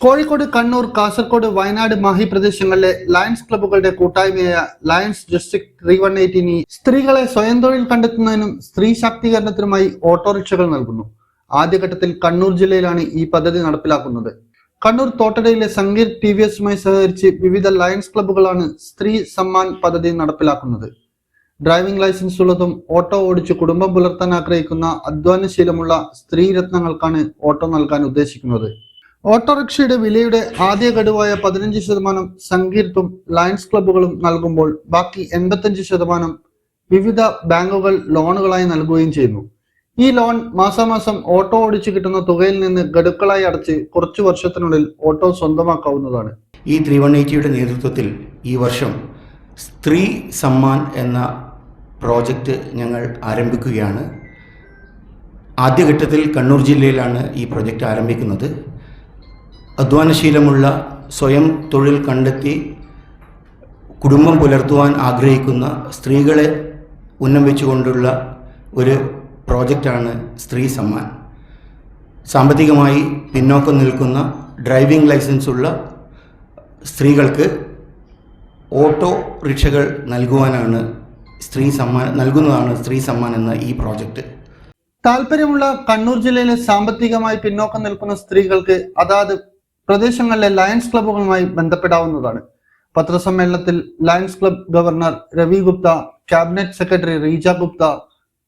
കോഴിക്കോട്, കണ്ണൂർ, കാസർഗോഡ്, വയനാട്, മാഹി പ്രദേശങ്ങളിലെ ലയൺസ് ക്ലബ്ബുകളുടെ കൂട്ടായ്മയായ lions district 318 സ്ത്രീകളെ സ്വയം തൊഴിൽ കണ്ടെത്തുന്നതിനും സ്ത്രീ ശാക്തീകരണത്തിനുമായി ഓട്ടോറിക്ഷകൾ നൽകുന്നു. ആദ്യഘട്ടത്തിൽ കണ്ണൂർ ജില്ലയിലാണ് ഈ പദ്ധതി നടപ്പിലാക്കുന്നത്. കണ്ണൂർ തോട്ടടയിലെ സങ്കീർ TVSയുമായി സഹകരിച്ച് വിവിധ ലയൺസ് ക്ലബ്ബുകളാണ് സ്ത്രീ സമ്മാൻ പദ്ധതി നടപ്പിലാക്കുന്നത്. ഡ്രൈവിംഗ് ലൈസൻസ് ഉള്ളതും ഓട്ടോ ഓടിച്ച് കുടുംബം പുലർത്താൻ ആഗ്രഹിക്കുന്ന അധ്വാനശീലമുള്ള സ്ത്രീ രത്നങ്ങൾക്കാണ് ഓട്ടോ നൽകാൻ ഉദ്ദേശിക്കുന്നത്. ഓട്ടോറിക്ഷയുടെ വിലയുടെ ആദ്യ ഗഡുവായ 15% സങ്കീർത്തും ലയൺസ് ക്ലബ്ബുകളും നൽകുമ്പോൾ ബാക്കി 85% വിവിധ ബാങ്കുകൾ ലോണുകളായി നൽകുകയും ചെയ്യുന്നു. ഈ ലോൺ മാസാമാസം ഓട്ടോ ഓടിച്ച് കിട്ടുന്ന തുകയിൽ നിന്ന് ഗഡുക്കളായി അടച്ച് കുറച്ചു വർഷത്തിനുള്ളിൽ ഓട്ടോ സ്വന്തമാക്കാവുന്നതാണ്. ഈ 318യുടെ നേതൃത്വത്തിൽ ഈ വർഷം സ്ത്രീ സമ്മാൻ എന്ന പ്രോജക്റ്റ് ഞങ്ങൾ ആരംഭിക്കുകയാണ്. ആദ്യഘട്ടത്തിൽ കണ്ണൂർ ജില്ലയിലാണ് ഈ പ്രോജക്റ്റ് ആരംഭിക്കുന്നത്. അധ്വാനശീലമുള്ള സ്വയം തൊഴിൽ കണ്ടെത്തി കുടുംബം പുലർത്തുവാൻ ആഗ്രഹിക്കുന്ന സ്ത്രീകളെ ഉന്നം വെച്ചുകൊണ്ടുള്ള ഒരു പ്രോജക്റ്റാണ് സ്ത്രീ സമ്മാൻ. സാമ്പത്തികമായി പിന്നോക്കം നിൽക്കുന്ന ഡ്രൈവിംഗ് ലൈസൻസ് ഉള്ള സ്ത്രീകൾക്ക് ഓട്ടോ റിക്ഷകൾ നൽകുന്നതാണ് സ്ത്രീ സമ്മാൻ എന്ന ഈ പ്രോജക്റ്റ്. താല്പര്യമുള്ള കണ്ണൂർ ജില്ലയിലെ സാമ്പത്തികമായി പിന്നോക്കം നിൽക്കുന്ന സ്ത്രീകൾക്ക് അതാത് പ്രദേശങ്ങളിലെ ലയൺസ് ക്ലബ്ബുകളുമായി ബന്ധപ്പെടാവുന്നതാണ്. പത്രസമ്മേളനത്തിൽ Lions club governor Ravi Gupta, cabinet secretary Reeja Gupta,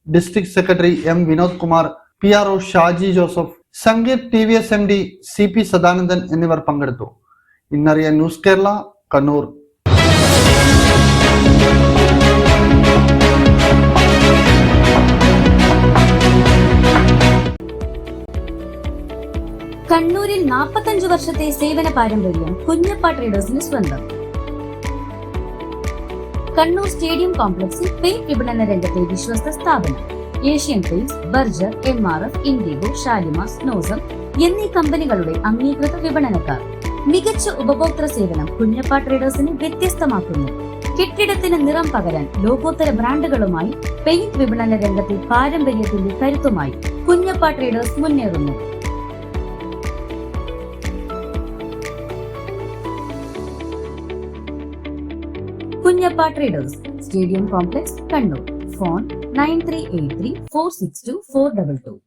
district secretary M Vinod Kumar, PRO Shaji Joseph, Sankeer TVS MD CP Sadanandan എന്നിവർ പങ്കെടുത്തു. ഇന്നറിയാൻ ന്യൂസ് കേരള, കണ്ണൂർ. കണ്ണൂരിൽ 45 വർഷത്തെ സേവന പാരമ്പര്യം കുഞ്ഞപ്പ ട്രേഡേഴ്സിന് സ്വന്തം. കണ്ണൂർ സ്റ്റേഡിയം കോംപ്ലക്സിൽ പെയിന്റ് വിപണന രംഗത്തെ വിശ്വസ്ത സ്ഥാപനം. Asian paints, Berger, MRF, IndiGo, Shalimar, സ്നോസം എന്നീ കമ്പനികളുടെ അംഗീകൃത വിപണനക്കാർ. മികച്ച ഉപഭോക്തൃ സേവനം കുഞ്ഞപ്പ ട്രേഡേഴ്സിനെ വ്യത്യസ്തമാക്കുന്നു. കെട്ടിടത്തിന് നിറം പകരാൻ ലോകോത്തര ബ്രാൻഡുകളുമായി പെയിന്റ് വിപണന രംഗത്തെ പാരമ്പര്യത്തിന്റെ കരുത്തുമായി കുഞ്ഞപ്പ ട്രേഡേഴ്സ് മുന്നേറുന്നു. Kunjappa traders, stadium complex, Kannur. Phone 9383 462 422.